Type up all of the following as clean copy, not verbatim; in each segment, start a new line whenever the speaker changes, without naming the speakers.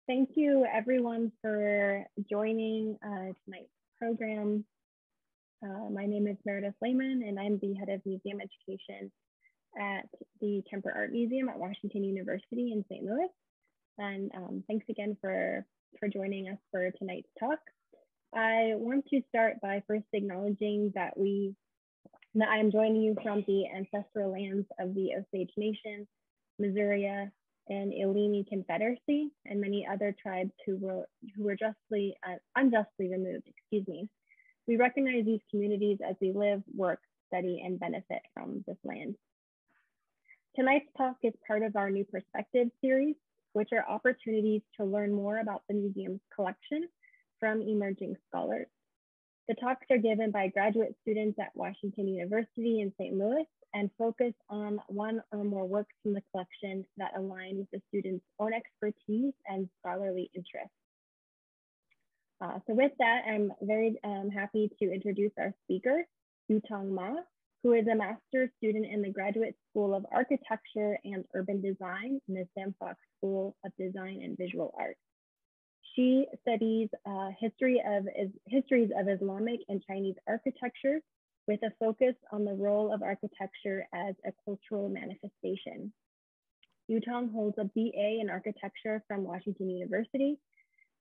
Thank you everyone for joining tonight's program. My name is Meredith Lehman and I'm the head of museum education at the Kemper Art Museum at Washington University in St. Louis. And thanks again for joining us for tonight's talk. I want to start by first acknowledging that I am joining you from the ancestral lands of the Osage Nation, Missouri, and Illini Confederacy, and many other tribes who were unjustly removed, We recognize these communities as we live, work, study, and benefit from this land. Tonight's talk is part of our New Perspectives series, which are opportunities to learn more about the museum's collection from emerging scholars. The talks are given by graduate students at Washington University in St. Louis and focus on one or more works from the collection that align with the students' own expertise and scholarly interests. So with that, I'm very happy to introduce our speaker, Yutong Ma, who is a master's student in the Graduate School of Architecture and Urban Design in the Sam Fox School of Design and Visual Art. She studies histories of Islamic and Chinese architecture with a focus on the role of architecture as a cultural manifestation. Yutong holds a BA in architecture from Washington University,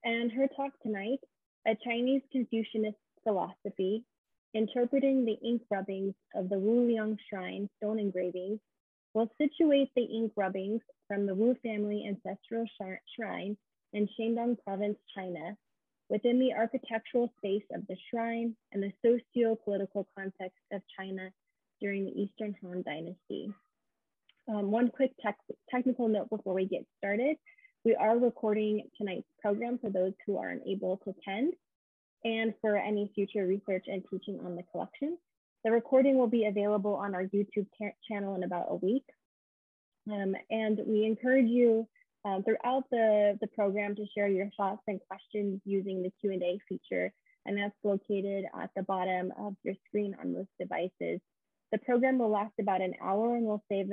and her talk tonight, A Chinese Confucianist Philosophy, Interpreting the Ink Rubbings of the Wu Liang Shrine Stone Engravings, will situate the ink rubbings from the Wu Family Ancestral Shrine in Shandong Province, China, within the architectural space of the shrine and the socio-political context of China during the Eastern Han Dynasty. One quick technical note before we get started. We are recording tonight's program for those who are unable to attend and for any future research and teaching on the collection. The recording will be available on our YouTube channel in about a week. And we encourage you throughout the program to share your thoughts and questions using the Q&A feature, and that's located at the bottom of your screen on most devices. The program will last about an hour and we'll save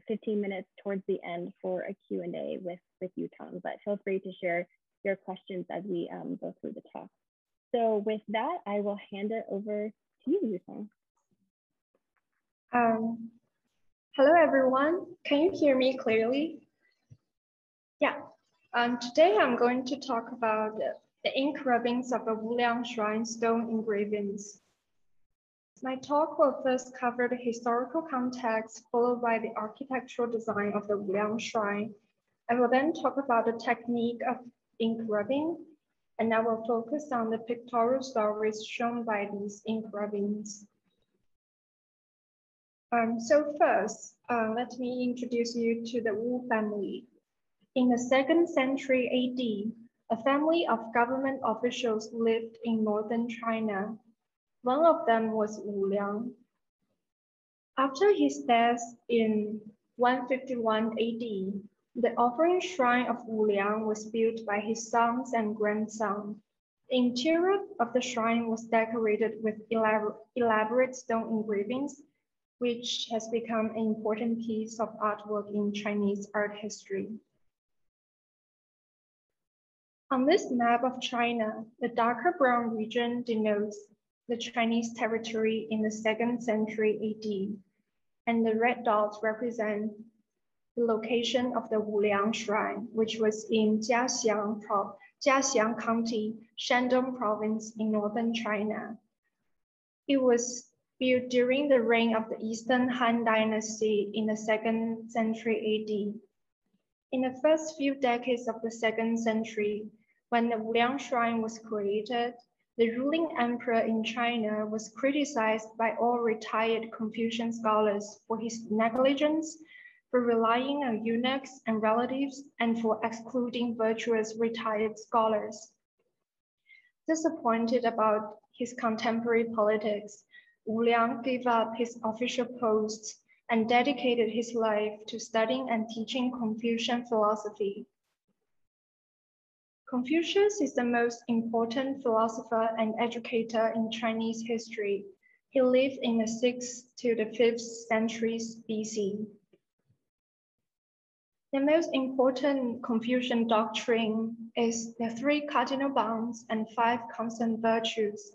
15 minutes towards the end for a Q&A with Yutong, but feel free to share your questions as we go through the talk. So with that, I will hand it over to you, Yutong.
Hello, everyone. Can you hear me clearly? Yeah. Today I'm going to talk about the ink rubbings of the Wu Liang Shrine stone engravings. My talk will first cover the historical context, followed by the architectural design of the Wu Liang Shrine. I will then talk about the technique of ink rubbing, and I will focus on the pictorial stories shown by these ink rubbings. So first, let me introduce you to the Wu family. In the 2nd century AD, a family of government officials lived in northern China. One of them was Wu Liang. After his death in 151 AD, the offering shrine of Wu Liang was built by his sons and grandson. The interior of the shrine was decorated with elaborate stone engravings, which has become an important piece of artwork in Chinese art history. On this map of China, the darker brown region denotes the Chinese territory in the 2nd century AD, and the red dots represent the location of the Wu Liang Shrine, which was in Jiaxiang County, Shandong Province in northern China. It was built during the reign of the Eastern Han Dynasty in the 2nd century AD. In the first few decades of the 2nd century, when the Wu Liang Shrine was created, the ruling emperor in China was criticized by all retired Confucian scholars for his negligence, for relying on eunuchs and relatives, and for excluding virtuous retired scholars. Disappointed about his contemporary politics, Wu Liang gave up his official posts and dedicated his life to studying and teaching Confucian philosophy. Confucius is the most important philosopher and educator in Chinese history. He lived in the 6th to the 5th centuries BC. The most important Confucian doctrine is the 3 cardinal bonds and 5 constant virtues.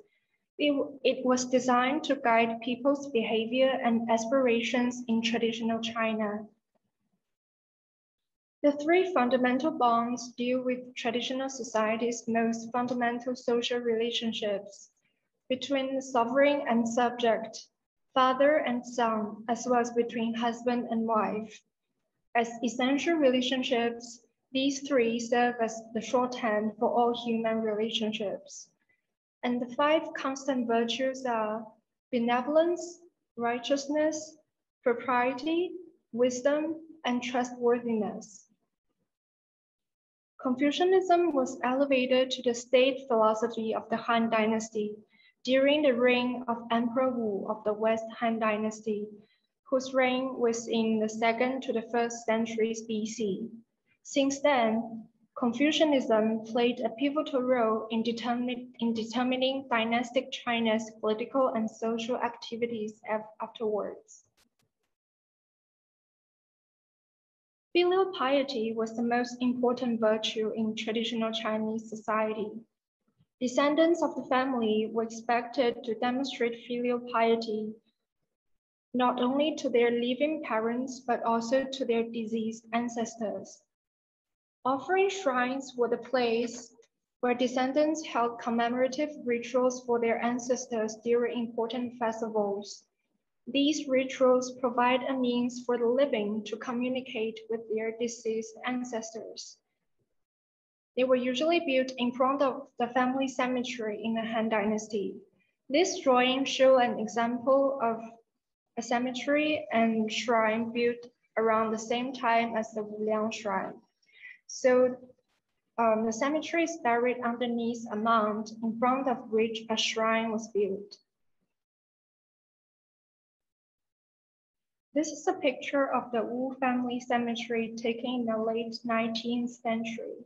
It was designed to guide people's behavior and aspirations in traditional China. The 3 fundamental bonds deal with traditional society's most fundamental social relationships between the sovereign and subject, father and son, as well as between husband and wife. As essential relationships, these 3 serve as the shorthand for all human relationships. And the 5 constant virtues are benevolence, righteousness, propriety, wisdom, and trustworthiness. Confucianism was elevated to the state philosophy of the Han Dynasty during the reign of Emperor Wu of the West Han Dynasty, whose reign was in the 2nd to the 1st centuries BC. Since then, Confucianism played a pivotal role in determining dynastic China's political and social activities afterwards. Filial piety was the most important virtue in traditional Chinese society. Descendants of the family were expected to demonstrate filial piety not only to their living parents, but also to their deceased ancestors. Offering shrines were the place where descendants held commemorative rituals for their ancestors during important festivals. These rituals provide a means for the living to communicate with their deceased ancestors. They were usually built in front of the family cemetery in the Han Dynasty. This drawing shows an example of a cemetery and shrine built around the same time as the Wu Liang Shrine. So the cemetery is buried underneath a mound in front of which a shrine was built. This is a picture of the Wu family cemetery taken in the late 19th century.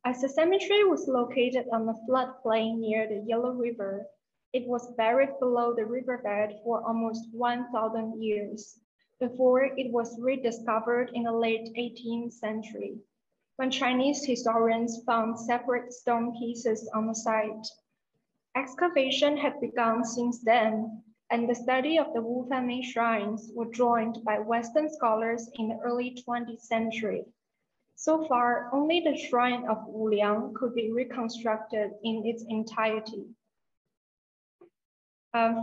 As the cemetery was located on the floodplain near the Yellow River, it was buried below the riverbed for almost 1,000 years before it was rediscovered in the late 18th century, when Chinese historians found separate stone pieces on the site. Excavation had begun since then, and the study of the Wu family shrines were joined by Western scholars in the early 20th century. So far, only the shrine of Wu Liang could be reconstructed in its entirety.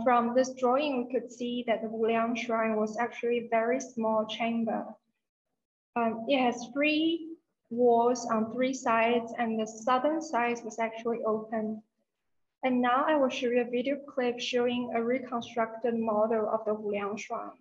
From this drawing, we could see that the Wu Liang Shrine was actually a very small chamber. It has 3 walls on 3 sides, and the southern side was actually open. And now I will show you a video clip showing a reconstructed model of the Wu Liang Shrine.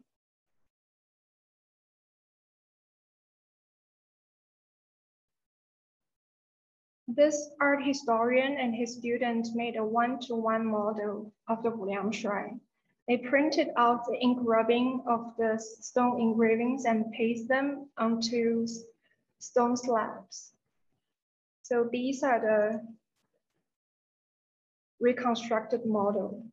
This art historian and his student made a one-to-one model of the Wu Liang Shrine. They printed out the engraving of the stone engravings and pasted them onto stone slabs. So these are the reconstructed model.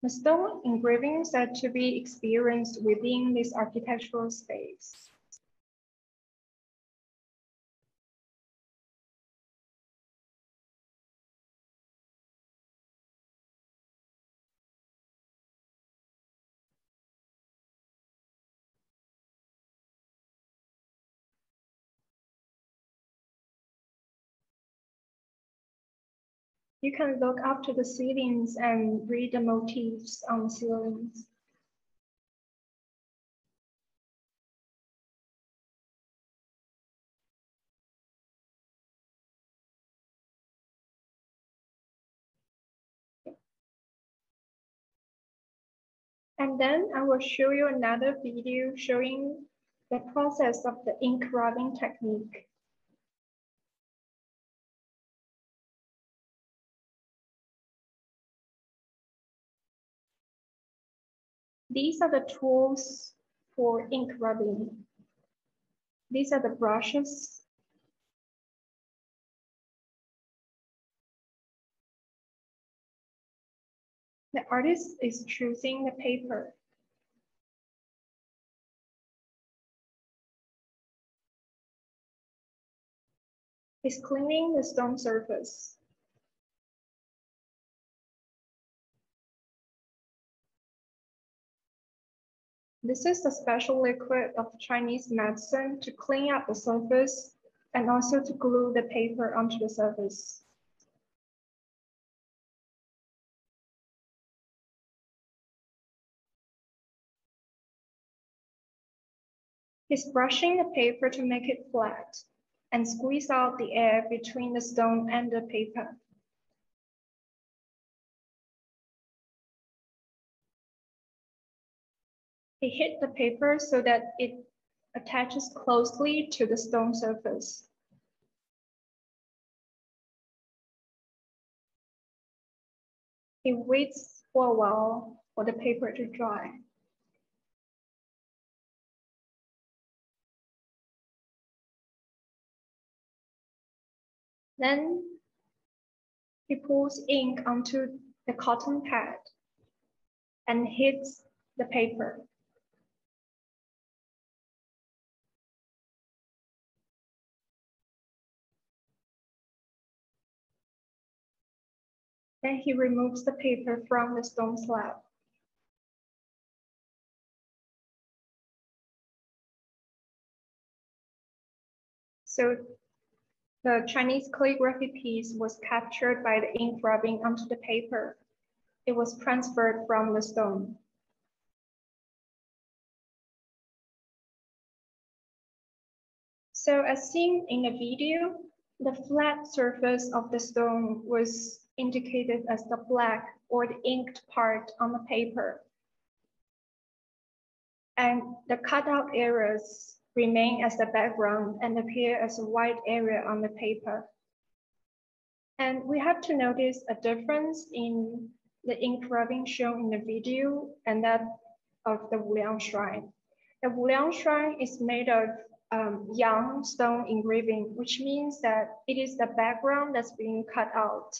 The stone engravings are to be experienced within this architectural space. You can look up to the ceilings and read the motifs on the ceilings. And then I will show you another video showing the process of the engraving technique. These are the tools for ink rubbing. These are the brushes. The artist is choosing the paper. is cleaning the stone surface. This is a special liquid of Chinese medicine to clean up the surface and also to glue the paper onto the surface. He's brushing the paper to make it flat and squeeze out the air between the stone and the paper. He hit the paper so that it attaches closely to the stone surface. He waits for a while for the paper to dry. Then he pours ink onto the cotton pad and hits the paper. Then he removes the paper from the stone slab. So the Chinese calligraphy piece was captured by the ink rubbing onto the paper. It was transferred from the stone. So as seen in the video, the flat surface of the stone was indicated as the black or the inked part on the paper. And the cutout areas remain as the background and appear as a white area on the paper. And we have to notice a difference in the ink rubbing shown in the video and that of the Wu Liang Shrine. The Wu Liang Shrine is made of young stone engraving, which means that it is the background that's being cut out.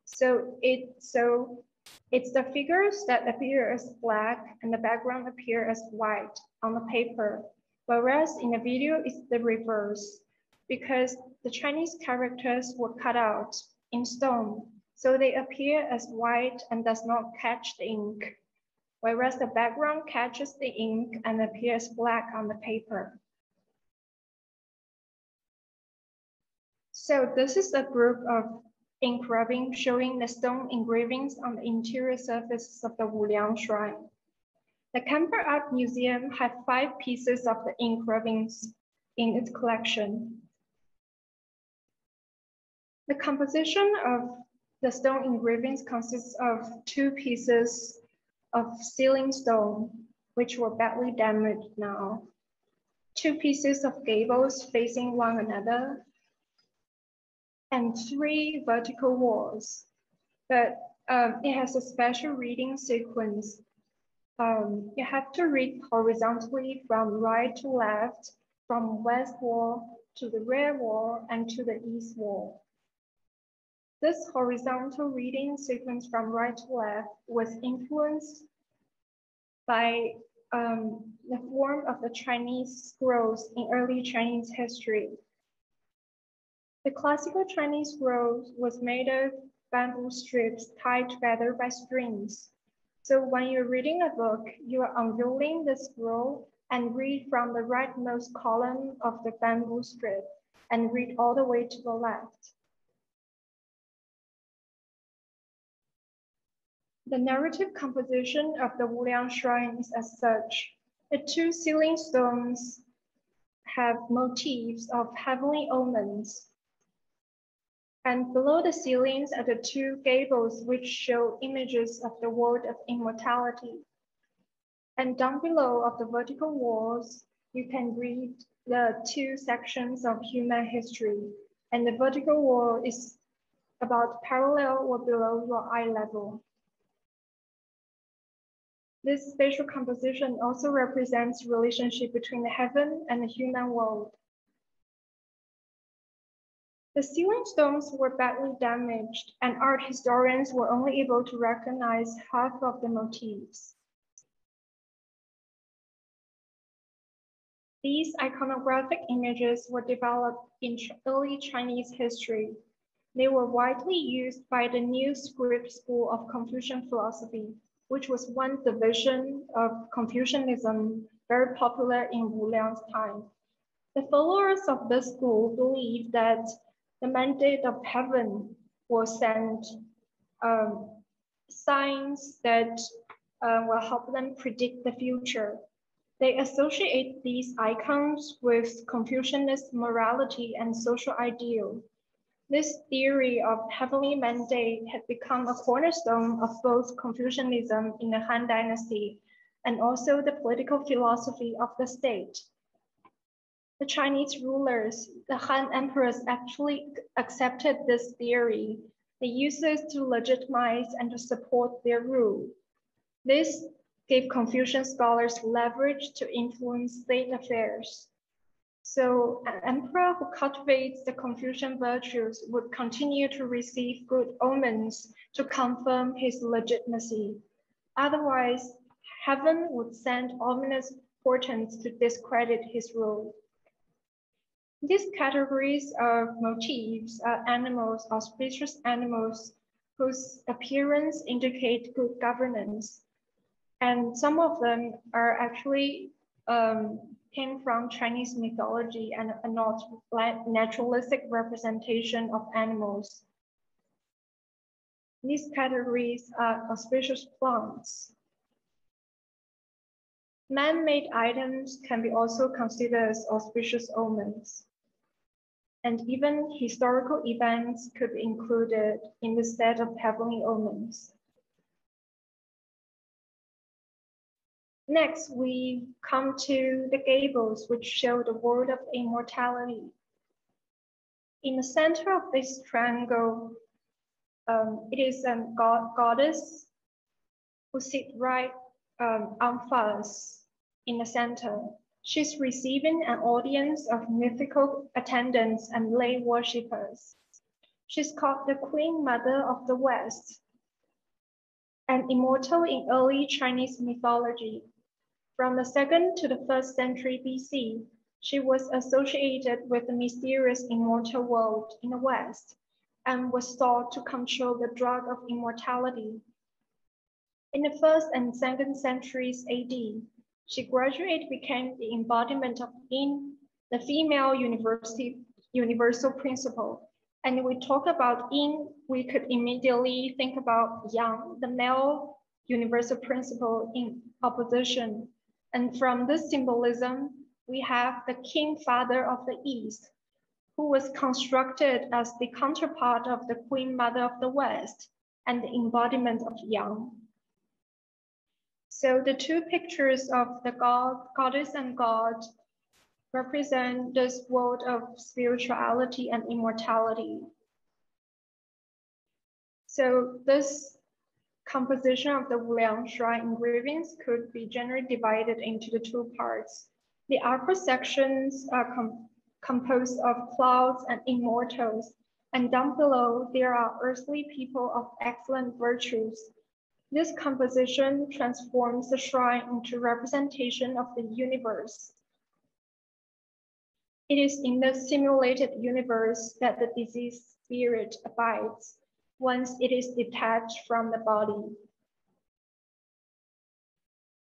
So it's the figures that appear as black and the background appear as white on the paper, whereas in the video it's the reverse, because the Chinese characters were cut out in stone, so they appear as white and does not catch the ink, whereas the background catches the ink and appears black on the paper. So this is a group of ink rubbing showing the stone engravings on the interior surfaces of the Wu Liang Shrine. The Canberra Art Museum had 5 pieces of the ink rubbings in its collection. The composition of the stone engravings consists of 2 pieces of ceiling stone, which were badly damaged now, 2 pieces of gables facing one another, and 3 vertical walls. But it has a special reading sequence. You have to read horizontally from right to left, from west wall to the rear wall and to the east wall. This horizontal reading sequence from right to left was influenced by the form of the Chinese scrolls in early Chinese history. The classical Chinese scroll was made of bamboo strips tied together by strings. So when you're reading a book, you are unveiling the scroll and read from the rightmost column of the bamboo strip and read all the way to the left. The narrative composition of the Wu Liang Shrine is as such. The 2 ceiling stones have motifs of heavenly omens. And below the ceilings are the 2 gables, which show images of the world of immortality. And down below of the vertical walls, you can read the 2 sections of human history. And the vertical wall is about parallel or below your eye level. This spatial composition also represents the relationship between the heaven and the human world. The ceiling stones were badly damaged, and art historians were only able to recognize half of the motifs. These iconographic images were developed in early Chinese history. They were widely used by the new script school of Confucian philosophy, which was one division of Confucianism very popular in Wu Liang's time. The followers of this school believed that the mandate of heaven was sent signs that will help them predict the future. They associate these icons with Confucianist morality and social ideal. This theory of heavenly mandate had become a cornerstone of both Confucianism in the Han Dynasty and also the political philosophy of the state. The Chinese rulers, the Han emperors, actually accepted this theory. They used it to legitimize and to support their rule. This gave Confucian scholars leverage to influence state affairs. So an emperor who cultivates the Confucian virtues would continue to receive good omens to confirm his legitimacy. Otherwise, heaven would send ominous portents to discredit his rule. These categories of motifs are animals, auspicious animals, whose appearance indicate good governance. And some of them are actually came from Chinese mythology and are not naturalistic representation of animals. These categories are auspicious plants. Man-made items can be also considered as auspicious omens. And even historical events could be included in the set of heavenly omens. Next, we come to the gables, which show the world of immortality. In the center of this triangle, it is a goddess who sits right on us in the center. She's receiving an audience of mythical attendants and lay worshippers. She's called the Queen Mother of the West, and immortal in early Chinese mythology. From the 2nd to the 1st century BC, she was associated with the mysterious immortal world in the West and was thought to control the drug of immortality. In the 1st and 2nd centuries AD, she gradually became the embodiment of Yin, the female universal principle. And when we talk about Yin, we could immediately think about Yang, the male universal principle in opposition. And from this symbolism, we have the King Father of the East, who was constructed as the counterpart of the Queen Mother of the West and the embodiment of Yang. So the two pictures of the goddess and god represent this world of spirituality and immortality. So this composition of the Wu Liang Shrine engravings could be generally divided into the two parts. The upper sections are composed of clouds and immortals, and down below there are earthly people of excellent virtues. This composition transforms the shrine into representation of the universe. It is in the simulated universe that the deceased spirit abides once it is detached from the body.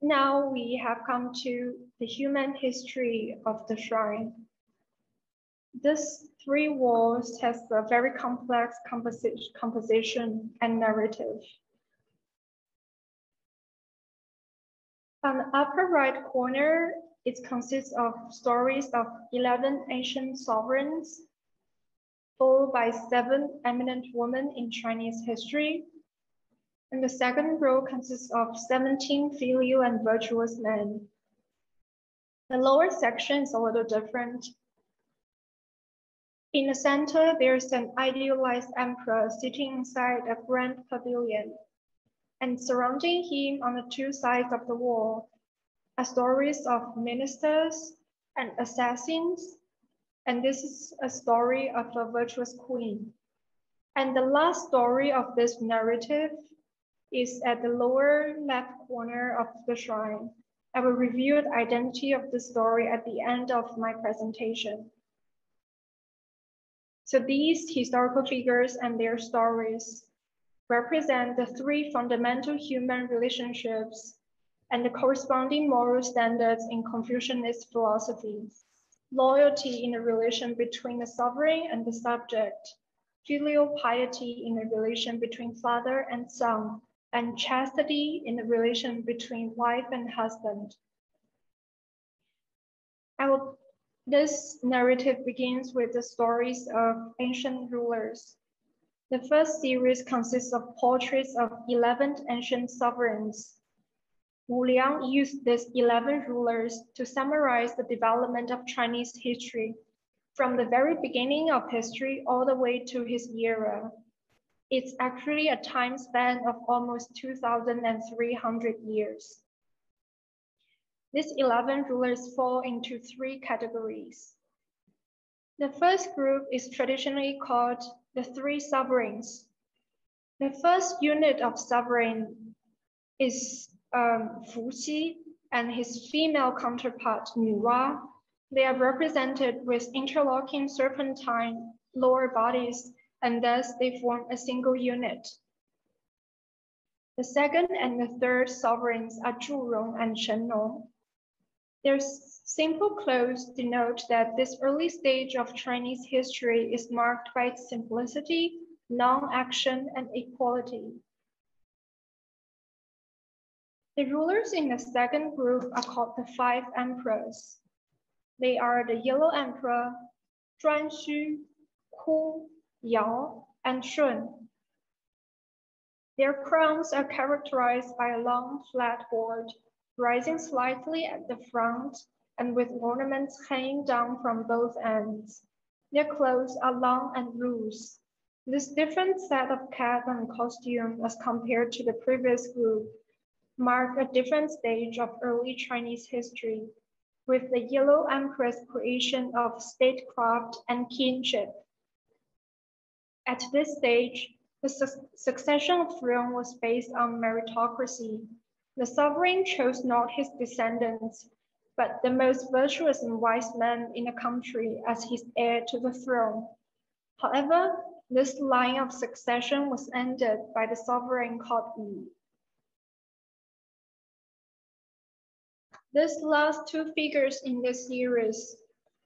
Now we have come to the human history of the shrine. This three walls has a very complex composition and narrative. On the upper right corner, it consists of stories of 11 ancient sovereigns, followed by 7 eminent women in Chinese history. And the second row consists of 17 filial and virtuous men. The lower section is a little different. In the center, there's an idealized emperor sitting inside a grand pavilion. And surrounding him on the two sides of the wall are stories of ministers and assassins. And this is a story of a virtuous queen. And the last story of this narrative is at the lower left corner of the shrine, I will reveal the identity of the story at the end of my presentation. So these historical figures and their stories represent the three fundamental human relationships and the corresponding moral standards in Confucianist philosophy. Loyalty in the relation between the sovereign and the subject, filial piety in the relation between father and son, and chastity in the relation between wife and husband. This narrative begins with the stories of ancient rulers. The first series consists of portraits of 11 ancient sovereigns. Wu Liang used these 11 rulers to summarize the development of Chinese history from the very beginning of history all the way to his era. It's actually a time span of almost 2,300 years. These 11 rulers fall into three categories. The first group is traditionally called the three sovereigns. The first unit of sovereign is Fuxi and his female counterpart, Nuwa. They are represented with interlocking serpentine lower bodies, and thus they form a single unit. The second and the third sovereigns are Zhurong and Shandong. Their simple clothes denote that this early stage of Chinese history is marked by its simplicity, non-action, and equality. The rulers in the second group are called the five emperors. They are the Yellow Emperor, Zhuanxu, Ku, Yao, and Shun. Their crowns are characterized by a long, flat board, rising slightly at the front and with ornaments hanging down from both ends. Their clothes are long and loose. This different set of cap and costume as compared to the previous group mark a different stage of early Chinese history, with the Yellow Emperor's creation of statecraft and kinship. At this stage, the succession of throne was based on meritocracy. The sovereign chose not his descendants, but the most virtuous and wise man in the country as his heir to the throne. However, this line of succession was ended by the sovereign called Yu. These last two figures in this series,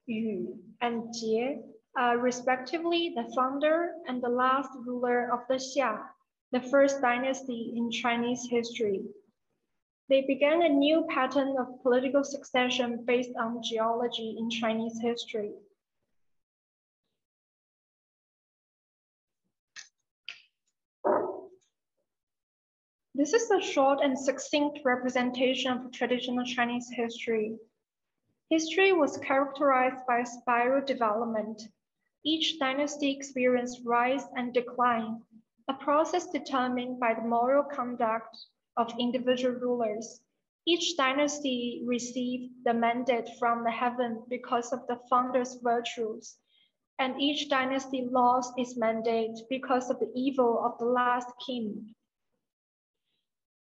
Yu and Jie, are respectively the founder and the last ruler of the Xia, the first dynasty in Chinese history. They began a new pattern of political succession based on geology in Chinese history. This is a short and succinct representation of traditional Chinese history. History was characterized by a spiral development. Each dynasty experienced rise and decline, a process determined by the moral conduct of individual rulers. Each dynasty received the mandate from the heaven because of the founder's virtues, and each dynasty lost its mandate because of the evil of the last king.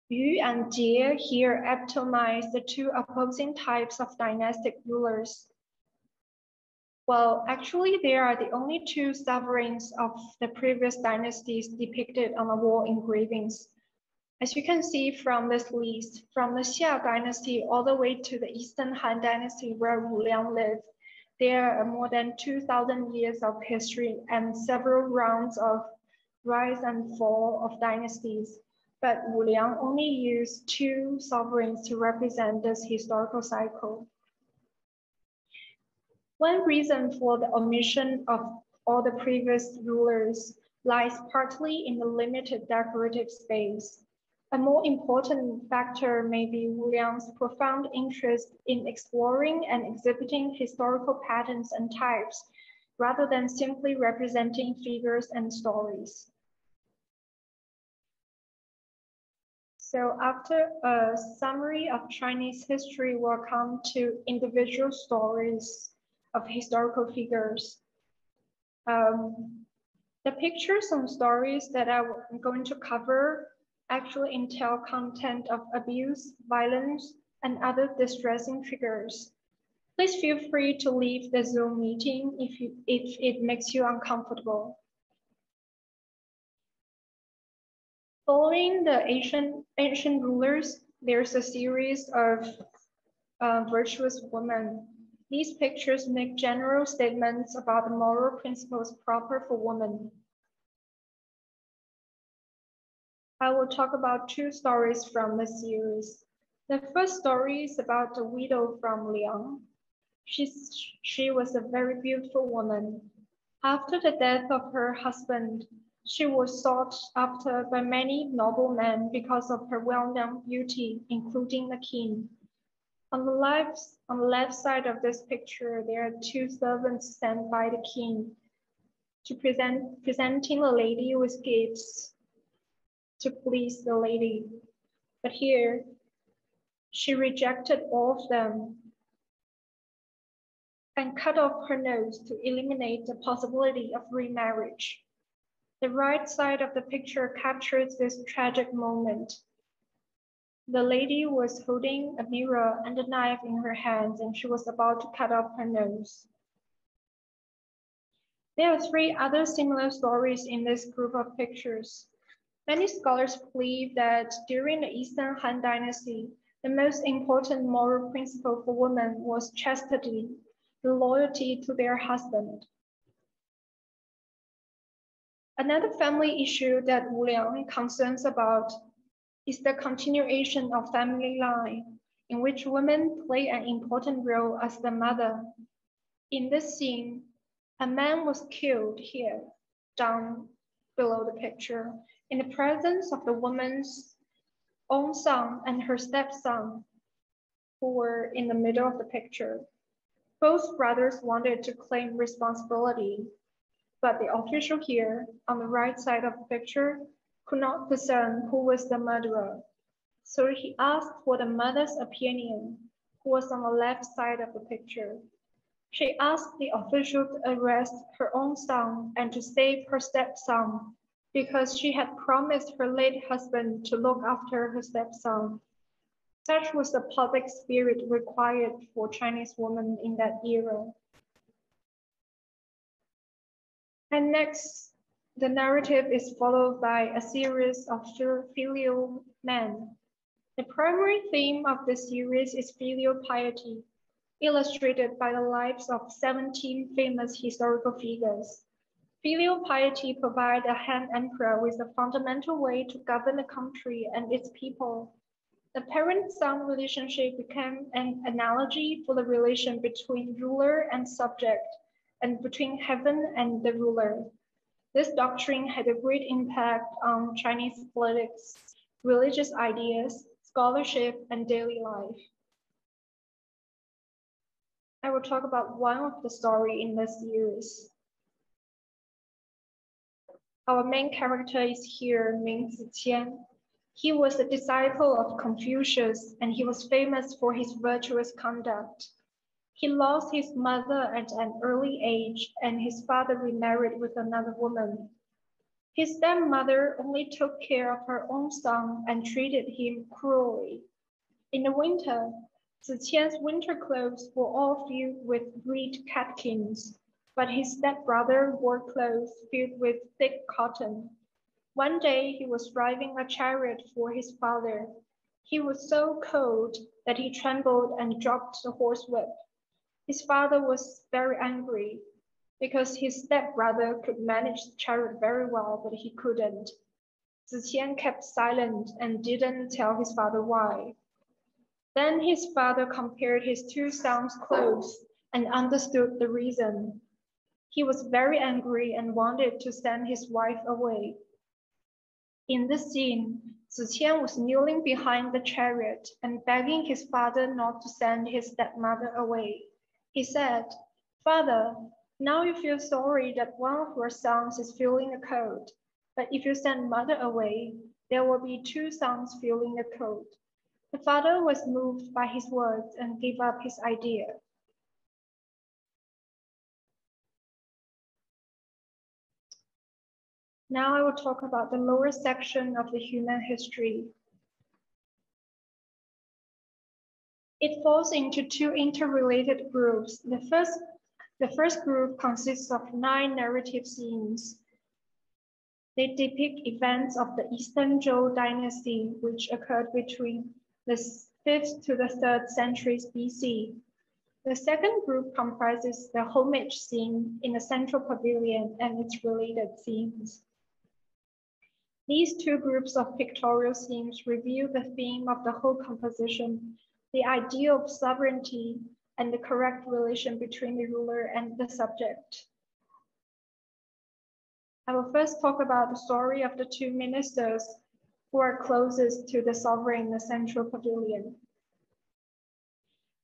Yu and Jie here epitomize the two opposing types of dynastic rulers. Well, actually, they are the only two sovereigns of the previous dynasties depicted on the wall engravings. As you can see from this list, from the Xia dynasty all the way to the Eastern Han dynasty where Wu Liang lived, there are more than 2,000 years of history and several rounds of rise and fall of dynasties. But Wu Liang only used two sovereigns to represent this historical cycle. One reason for the omission of all the previous rulers lies partly in the limited decorative space. A more important factor may be Wu Liang's profound interest in exploring and exhibiting historical patterns and types, rather than simply representing figures and stories. So after a summary of Chinese history, we'll come to individual stories of historical figures. The pictures and stories that I'm going to cover actually entail content of abuse, violence, and other distressing figures. Please feel free to leave the Zoom meeting if it makes you uncomfortable. Following the ancient rulers, there's a series of virtuous women. These pictures make general statements about the moral principles proper for women. I will talk about two stories from the series. The first story is about the widow from Liang. She was a very beautiful woman. After the death of her husband, she was sought after by many noblemen because of her well-known beauty, including the king. On the left side of this picture, there are two servants sent by the king to presenting the lady with gifts to please the lady. But here, she rejected all of them and cut off her nose to eliminate the possibility of remarriage. The right side of the picture captures this tragic moment. The lady was holding a mirror and a knife in her hands, and she was about to cut off her nose. There are three other similar stories in this group of pictures. Many scholars believe that during the Eastern Han Dynasty, the most important moral principle for women was chastity, the loyalty to their husband. Another family issue that Wu Liang concerns about is the continuation of family line, in which women play an important role as the mother. In this scene, a man was killed here, down below the picture, in the presence of the woman's own son and her stepson, who were in the middle of the picture. Both brothers wanted to claim responsibility, but the official here, on the right side of the picture, could not discern who was the murderer. So he asked for the mother's opinion, who was on the left side of the picture. She asked the official to arrest her own son and to save her stepson, because she had promised her late husband to look after her stepson. Such was the public spirit required for Chinese women in that era. And next, the narrative is followed by a series of filial men. The primary theme of the series is filial piety, illustrated by the lives of 17 famous historical figures. Filial piety provides a Han emperor with a fundamental way to govern the country and its people. The parent-son relationship became an analogy for the relation between ruler and subject, and between heaven and the ruler. This doctrine had a great impact on Chinese politics, religious ideas, scholarship, and daily life. I will talk about one of the stories in this series. Our main character is here Ming Ziqian. He was a disciple of Confucius, and he was famous for his virtuous conduct. He lost his mother at an early age, and his father remarried with another woman. His stepmother only took care of her own son and treated him cruelly. In the winter, Ziqian's winter clothes were all filled with reed catkins, but his stepbrother wore clothes filled with thick cotton. One day he was driving a chariot for his father. He was so cold that he trembled and dropped the horsewhip. His father was very angry because his stepbrother could manage the chariot very well, but he couldn't. Ziqian kept silent and didn't tell his father why. Then his father compared his two sons' clothes and understood the reason. He was very angry and wanted to send his wife away. In this scene, Ziqian was kneeling behind the chariot and begging his father not to send his stepmother away. He said, "Father, now you feel sorry that one of your sons is feeling the cold, but if you send mother away, there will be two sons feeling the cold." The father was moved by his words and gave up his idea. Now I will talk about the lower section of the human history. It falls into two interrelated groups. The first group consists of 9 narrative scenes. They depict events of the Eastern Zhou dynasty, which occurred between the 5th to the 3rd centuries BC. The second group comprises the homage scene in the central pavilion and its related scenes. These two groups of pictorial scenes reveal the theme of the whole composition, the idea of sovereignty and the correct relation between the ruler and the subject. I will first talk about the story of the two ministers who are closest to the sovereign in the central pavilion.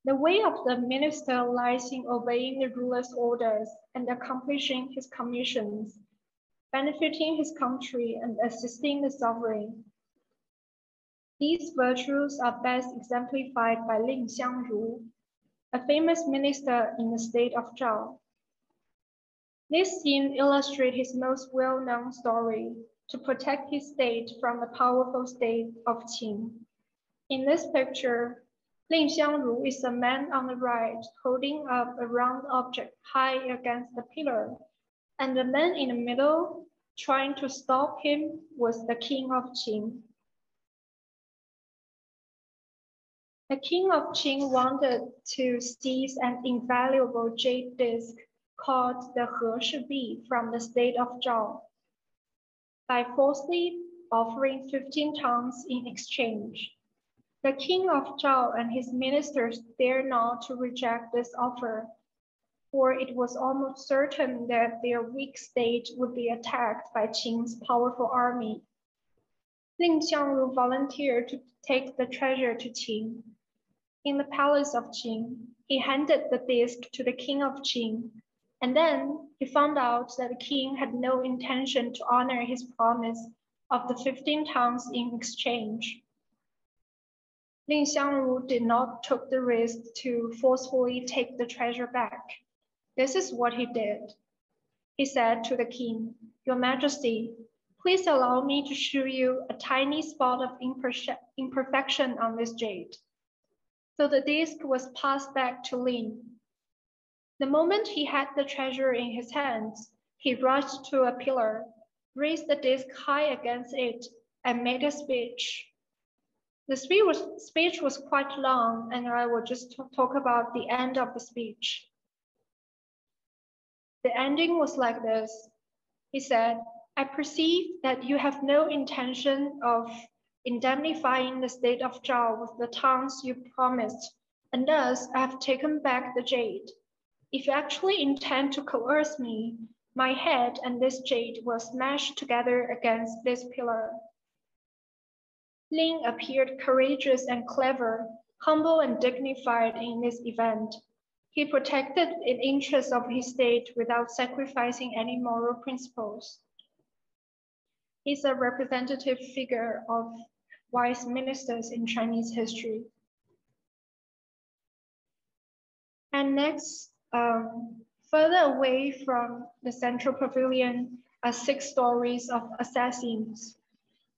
The way of the minister lies in obeying the ruler's orders and accomplishing his commissions, benefiting his country and assisting the sovereign. These virtues are best exemplified by Ling Xiangru, a famous minister in the state of Zhao. This scene illustrates his most well-known story, to protect his state from the powerful state of Qin. In this picture, Ling Xiangru is a man on the right holding up a round object high against the pillar, and the man in the middle trying to stop him was the king of Qin. The king of Qin wanted to seize an invaluable jade disc called the He Shi Bi from the state of Zhao by falsely offering 15 tons in exchange. The king of Zhao and his ministers dared not to reject this offer, for it was almost certain that their weak state would be attacked by Qin's powerful army. Ling Xiangru volunteered to take the treasure to Qin. In the palace of Qin, he handed the disc to the king of Qin, and then he found out that the king had no intention to honor his promise of the 15 tons in exchange. Ling Xiangru did not take the risk to forcefully take the treasure back. This is what he did. He said to the king, "Your Majesty, please allow me to show you a tiny spot of imperfection on this jade." So the disc was passed back to Ling. The moment he had the treasure in his hands, he rushed to a pillar, raised the disc high against it, and made a speech. The speech was quite long, and I will just talk about the end of the speech. The ending was like this. He said, "I perceive that you have no intention of indemnifying the state of Zhao with the tons you promised, and thus I have taken back the jade. If you actually intend to coerce me, my head and this jade will smash together against this pillar." Ling appeared courageous and clever, humble and dignified in this event. He protected the interests of his state without sacrificing any moral principles. He's a representative figure of wise ministers in Chinese history. And next, further away from the central pavilion are 6 stories of assassins.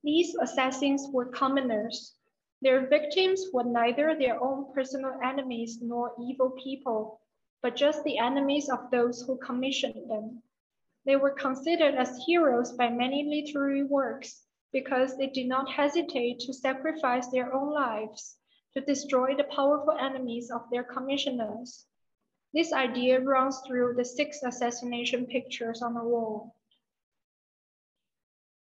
These assassins were commoners. Their victims were neither their own personal enemies nor evil people, but just the enemies of those who commissioned them. They were considered as heroes by many literary works because they did not hesitate to sacrifice their own lives to destroy the powerful enemies of their commissioners. This idea runs through the 6 assassination pictures on the wall.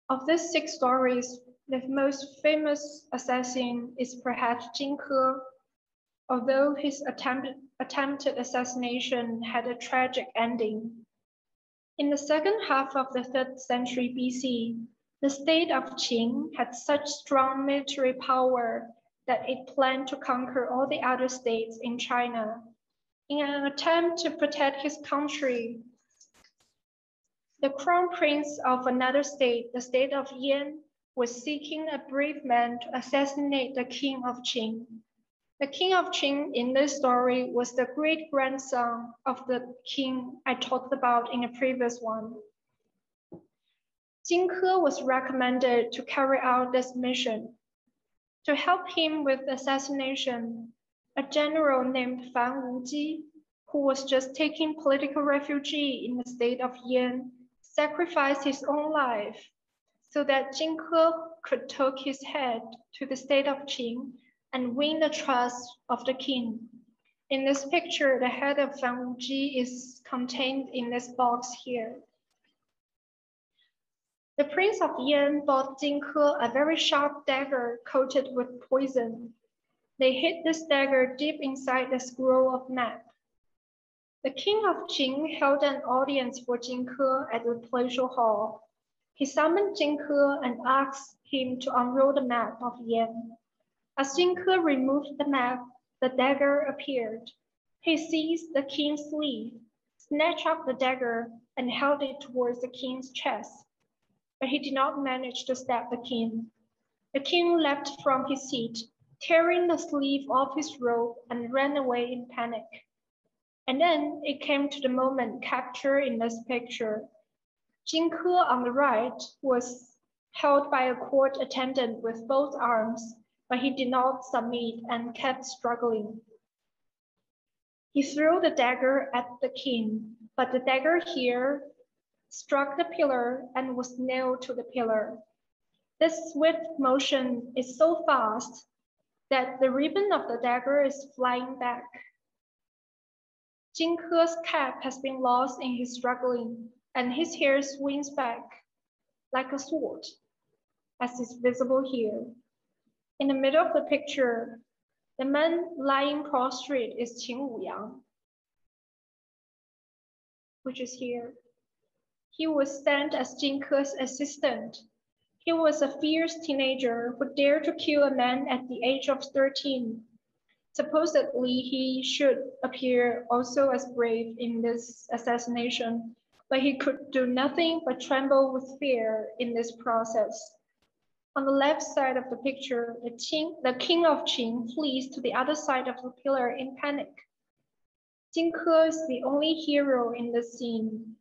Of these 6 stories, the most famous assassin is perhaps Jin He, although his attempted assassination had a tragic ending. In the second half of the 3rd century BC, the state of Qin had such strong military power that it planned to conquer all the other states in China. In an attempt to protect his country, the crown prince of another state, the state of Yan, was seeking a brave man to assassinate the king of Qin. The king of Qin in this story was the great-grandson of the king I talked about in the previous one. Jin He was recommended to carry out this mission. To help him with the assassination, a general named Fan Wuji, who was just taking political refuge in the state of Yan, sacrificed his own life so that Jin Ke could take his head to the state of Qing and win the trust of the king. In this picture, the head of Fan Wuji is contained in this box here. The Prince of Yan bought Jin Ke a very sharp dagger coated with poison. They hid this dagger deep inside the scroll of map. The king of Qing held an audience for Jin Ke at the palatial hall. He summoned Jin Ke and asked him to unroll the map of Yan. As Jin Ke removed the map, the dagger appeared. He seized the king's sleeve, snatched up the dagger, and held it towards the king's chest. But he did not manage to stab the king. The king leapt from his seat, tearing the sleeve off his robe, and ran away in panic. And then it came to the moment captured in this picture. Jin Ke on the right was held by a court attendant with both arms, but he did not submit and kept struggling. He threw the dagger at the king, but the dagger here struck the pillar and was nailed to the pillar. This swift motion is so fast that the ribbon of the dagger is flying back. Jin Ke's cap has been lost in his struggling, and his hair swings back like a sword, as is visible here. In the middle of the picture, the man lying prostrate is Qin Wuyang, which is here. He was sent as Jin Ke's assistant. He was a fierce teenager who dared to kill a man at the age of 13. Supposedly, he should appear also as brave in this assassination, but he could do nothing but tremble with fear in this process. On the left side of the picture, the king of Qing flees to the other side of the pillar in panic. Jin Ke is the only hero in the scene.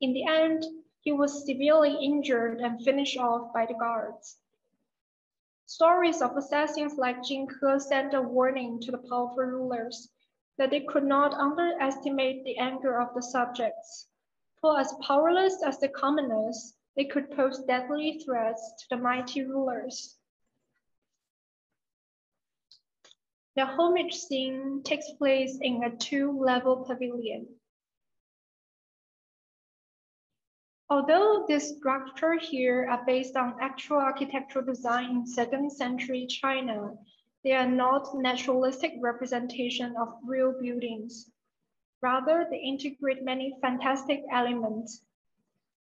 In the end, he was severely injured and finished off by the guards. Stories of assassins like Jin Ke sent a warning to the powerful rulers that they could not underestimate the anger of the subjects, for as powerless as the commoners, they could pose deadly threats to the mighty rulers. The homage scene takes place in a two-level pavilion. Although this structure here are based on actual architectural design in 2nd century China, they are not naturalistic representation of real buildings. Rather, they integrate many fantastic elements.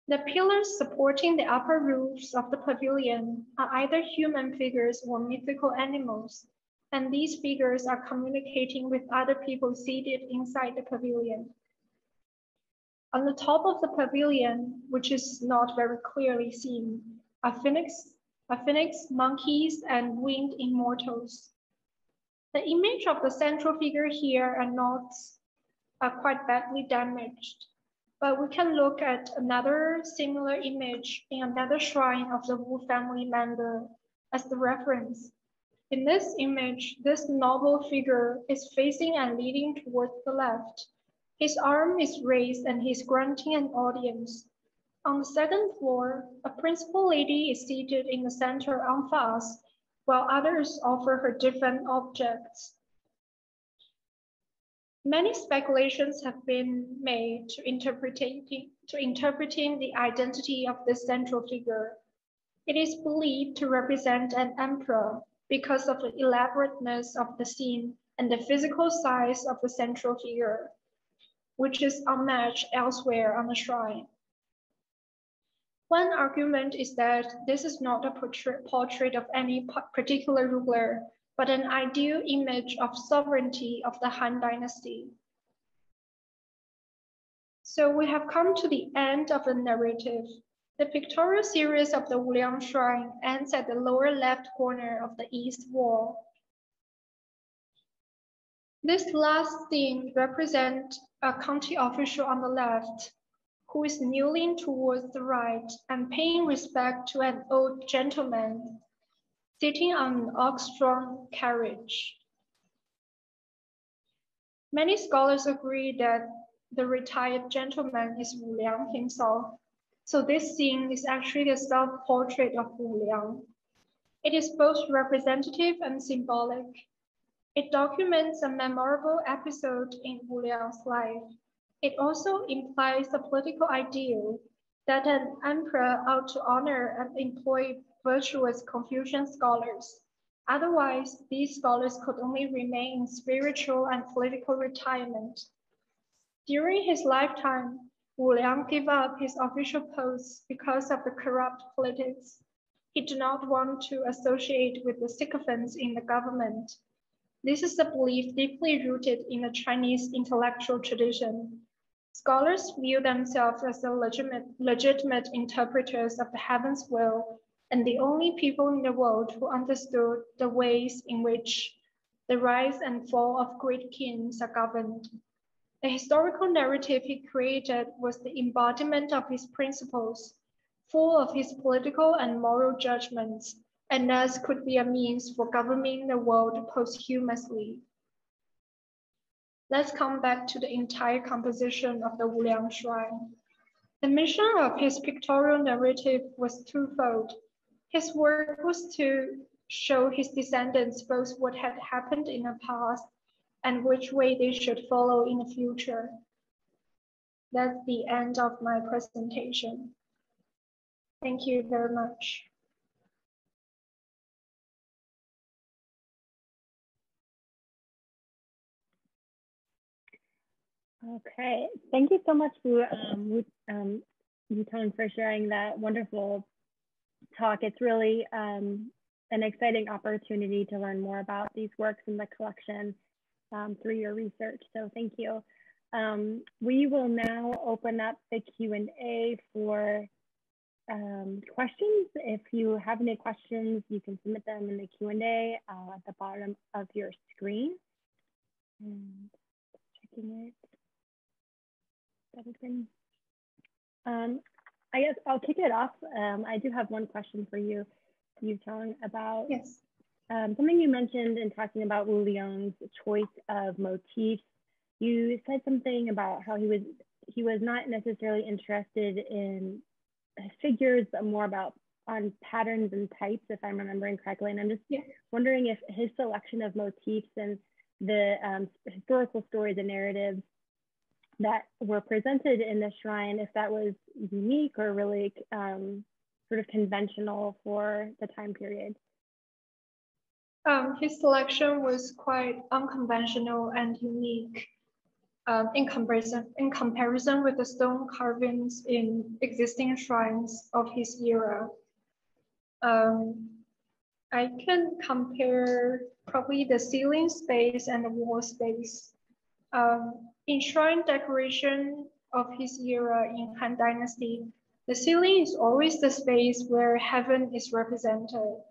The pillars supporting the upper roofs of the pavilion are either human figures or mythical animals, and these figures are communicating with other people seated inside the pavilion. On the top of the pavilion, which is not very clearly seen, are phoenix, monkeys, and winged immortals. The image of the central figure here are quite badly damaged, but we can look at another similar image in another shrine of the Wu family member as the reference. In this image, this noble figure is facing and leading towards the left. His arm is raised and he's granting an audience. On the 2nd floor, a principal lady is seated in the center en face, while others offer her different objects. Many speculations have been made to interpreting the identity of this central figure. It is believed to represent an emperor because of the elaborateness of the scene and the physical size of the central figure, which is unmatched elsewhere on the shrine. One argument is that this is not a portrait of any particular ruler, but an ideal image of sovereignty of the Han Dynasty. So we have come to the end of the narrative. The pictorial series of the Wu Liang Shrine ends at the lower left corner of the east wall. This last scene represents a county official on the left, who is kneeling towards the right and paying respect to an old gentleman sitting on an ox-drawn carriage. Many scholars agree that the retired gentleman is Wu Liang himself, so this scene is actually a self-portrait of Wu Liang. It is both representative and symbolic. It documents a memorable episode in Wu Liang's life. It also implies a political ideal that an emperor ought to honor and employ virtuous Confucian scholars. Otherwise, these scholars could only remain in spiritual and political retirement. During his lifetime, Wu Liang gave up his official posts because of the corrupt politics. He did not want to associate with the sycophants in the government. This is a belief deeply rooted in the Chinese intellectual tradition. Scholars view themselves as the legitimate interpreters of the heaven's will and the only people in the world who understood the ways in which the rise and fall of great kings are governed. The historical narrative he created was the embodiment of his principles, full of his political and moral judgments, and thus could be a means for governing the world posthumously. Let's come back to the entire composition of the Wu Liang Shrine. The mission of his pictorial narrative was twofold. His work was to show his descendants both what had happened in the past and which way they should follow in the future. That's the end of my presentation. Thank you very much.
Okay, thank you so much, Yutong, for sharing that wonderful talk. It's really an exciting opportunity to learn more about these works in the collection through your research, so thank you. We will now open up the Q&A for questions. If you have any questions, you can submit them in the Q&A at the bottom of your screen. And checking it. I guess I'll kick it off. I do have one question for you, Yutong, about something you mentioned in talking about Wu Liang's choice of motifs. You said something about how he was not necessarily interested in figures, but more about on patterns and types, if I'm remembering correctly. And I'm just wondering if his selection of motifs and the historical stories and narratives that were presented in the shrine, if that was unique or really sort of conventional for the time period.
His selection was quite unconventional and unique in comparison with the stone carvings in existing shrines of his era. I can compare probably the ceiling space and the wall space. In shrine decoration of his era in Han Dynasty, the ceiling is always the space where heaven is represented.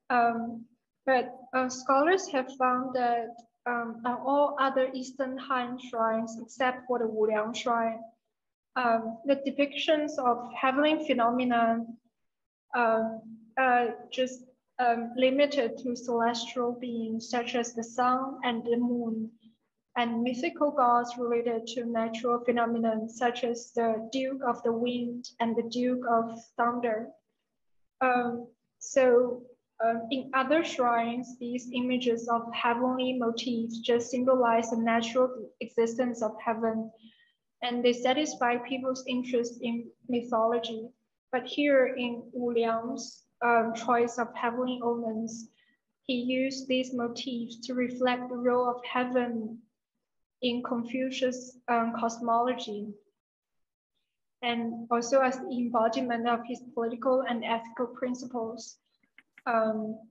But scholars have found that on all other Eastern Han shrines, except for the Wu Liang Shrine, the depictions of heavenly phenomena just limited to celestial beings such as the sun and the moon, and mythical gods related to natural phenomena such as the Duke of the Wind and the Duke of Thunder. In other shrines, these images of heavenly motifs just symbolize the natural existence of heaven, and they satisfy people's interest in mythology. But here in Wu Liang's choice of heavenly omens, he used these motifs to reflect the role of heaven in Confucius cosmology, and also as the embodiment of his political and ethical principles.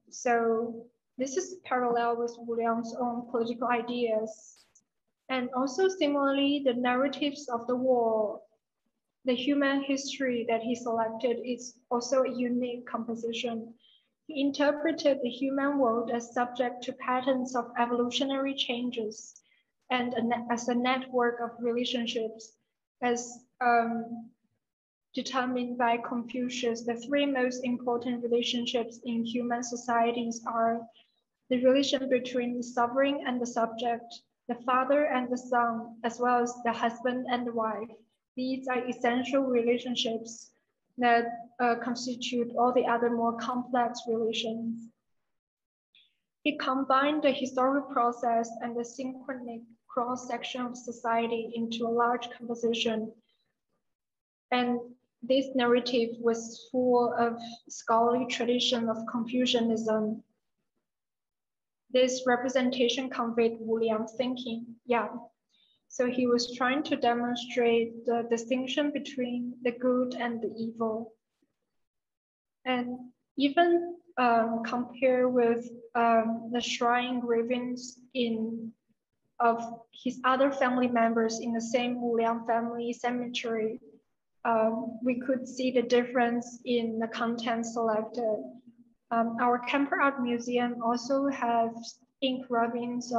So this is parallel with Wu Liang's own political ideas. And also similarly, the narratives of the war, the human history that he selected is also a unique composition. He interpreted the human world as subject to patterns of evolutionary changes and as a network of relationships, as determined by Confucius. The three most important relationships in human societies are the relation between the sovereign and the subject, the father and the son, as well as the husband and the wife. These are essential relationships that constitute all the other more complex relations. He combined the historical process and the synchronic cross-section of society into a large composition. And this narrative was full of scholarly tradition of Confucianism. This representation conveyed Wu Liang's thinking. Yeah. So he was trying to demonstrate the distinction between the good and the evil. And even compare with the shrine engravings of his other family members in the same Wu Liang family cemetery, we could see the difference in the content selected. Our Kemper Art Museum also has engravings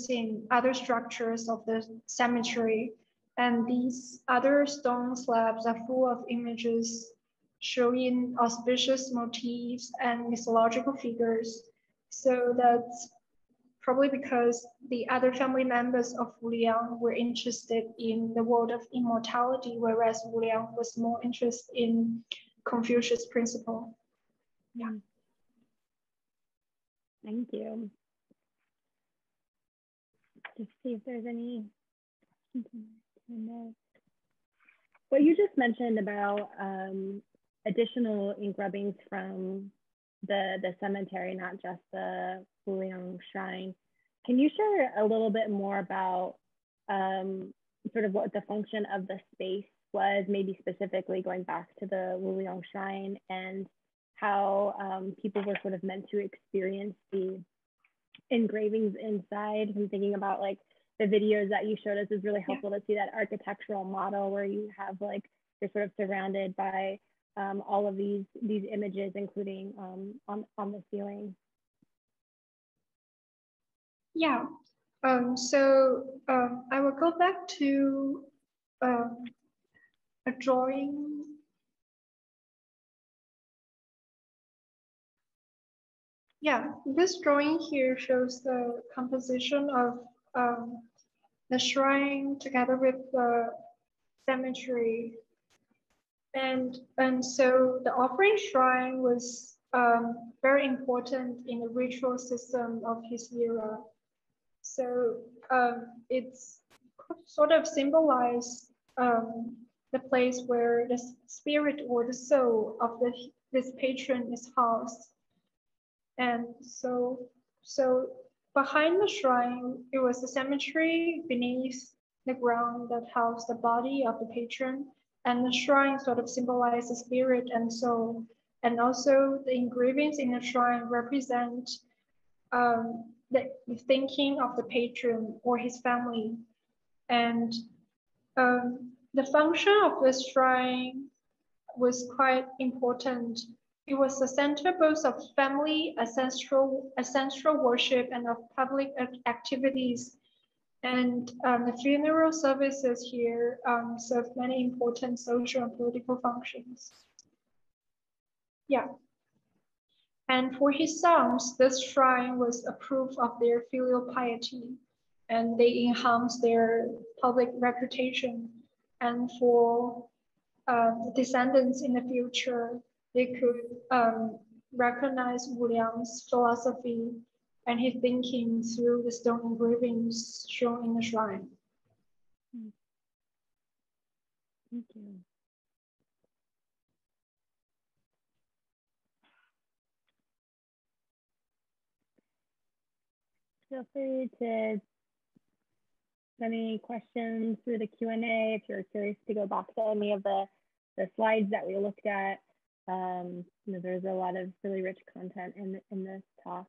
in other structures of the cemetery. And these other stone slabs are full of images showing auspicious motifs and mythological figures. So that's probably because the other family members of Wu Liang were interested in the world of immortality, whereas Wu Liang was more interested in Confucius principle. Yeah.
Thank you. Just see if there's any. What you just mentioned about additional engravings from the cemetery, not just the Wu Liang Shrine. Can you share a little bit more about sort of what the function of the space was, maybe specifically going back to the Wu Liang Shrine, and how people were sort of meant to experience the engravings inside? I'm thinking about like the videos that you showed us is really helpful to see that architectural model where you have like, you're sort of surrounded by all of these images, including on the ceiling.
Yeah, so I will go back to a drawing. Yeah, this drawing here shows the composition of the shrine together with the cemetery. And so the offering shrine was very important in the ritual system of his era. So it's sort of symbolized the place where the spirit or the soul of this patron is housed. And so behind the shrine, it was a cemetery beneath the ground that housed the body of the patron. And the shrine sort of symbolized the spirit and soul. And also the engravings in the shrine represent the thinking of the patron or his family. And the function of this shrine was quite important. It was the center both of family ancestral worship and of public activities. And the funeral services here serve many important social and political functions. Yeah. And for his sons, this shrine was a proof of their filial piety, and they enhanced their public reputation. And for descendants in the future, they could recognize Wu Liang's philosophy and his thinking through the stone engravings shown in the shrine.
Thank you. Feel free to send any questions through the Q&A if you're curious to go back to any of the slides that we looked at. You know, there's a lot of really rich content in this talk.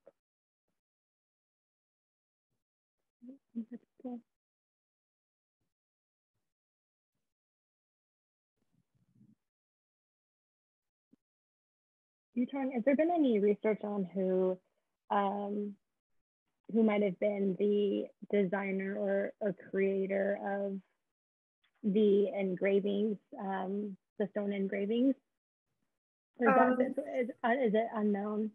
Yutong, has there been any research on who might have been the designer or creator of the engravings, the stone engravings? Or is it unknown?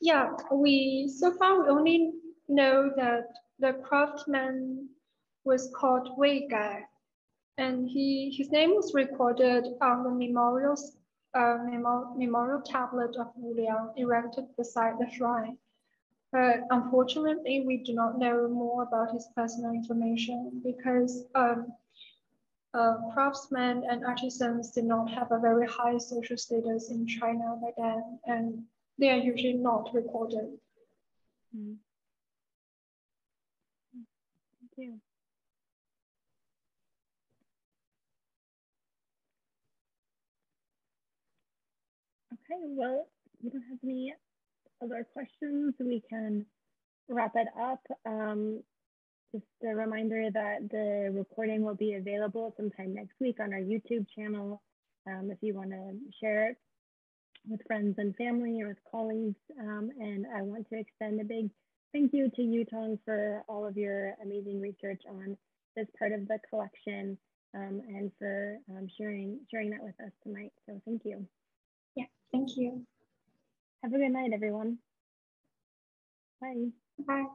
Yeah, so far we only know that the craftsman was called Wei Gai, and his name was recorded on the memorial tablet of Wu Liang erected beside the shrine. But unfortunately, we do not know more about his personal information because craftsmen and artisans did not have a very high social status in China by then, and they are usually not recorded.
Mm. Thank you. Okay, well, if you don't have any other questions, we can wrap it up. Just a reminder that the recording will be available sometime next week on our YouTube channel. If you want to share it with friends and family or with colleagues. And I want to extend a big thank you to Yutong for all of your amazing research on this part of the collection and for sharing that with us tonight. So thank you.
Yeah, thank you.
Have a good night, everyone. Bye.
Bye.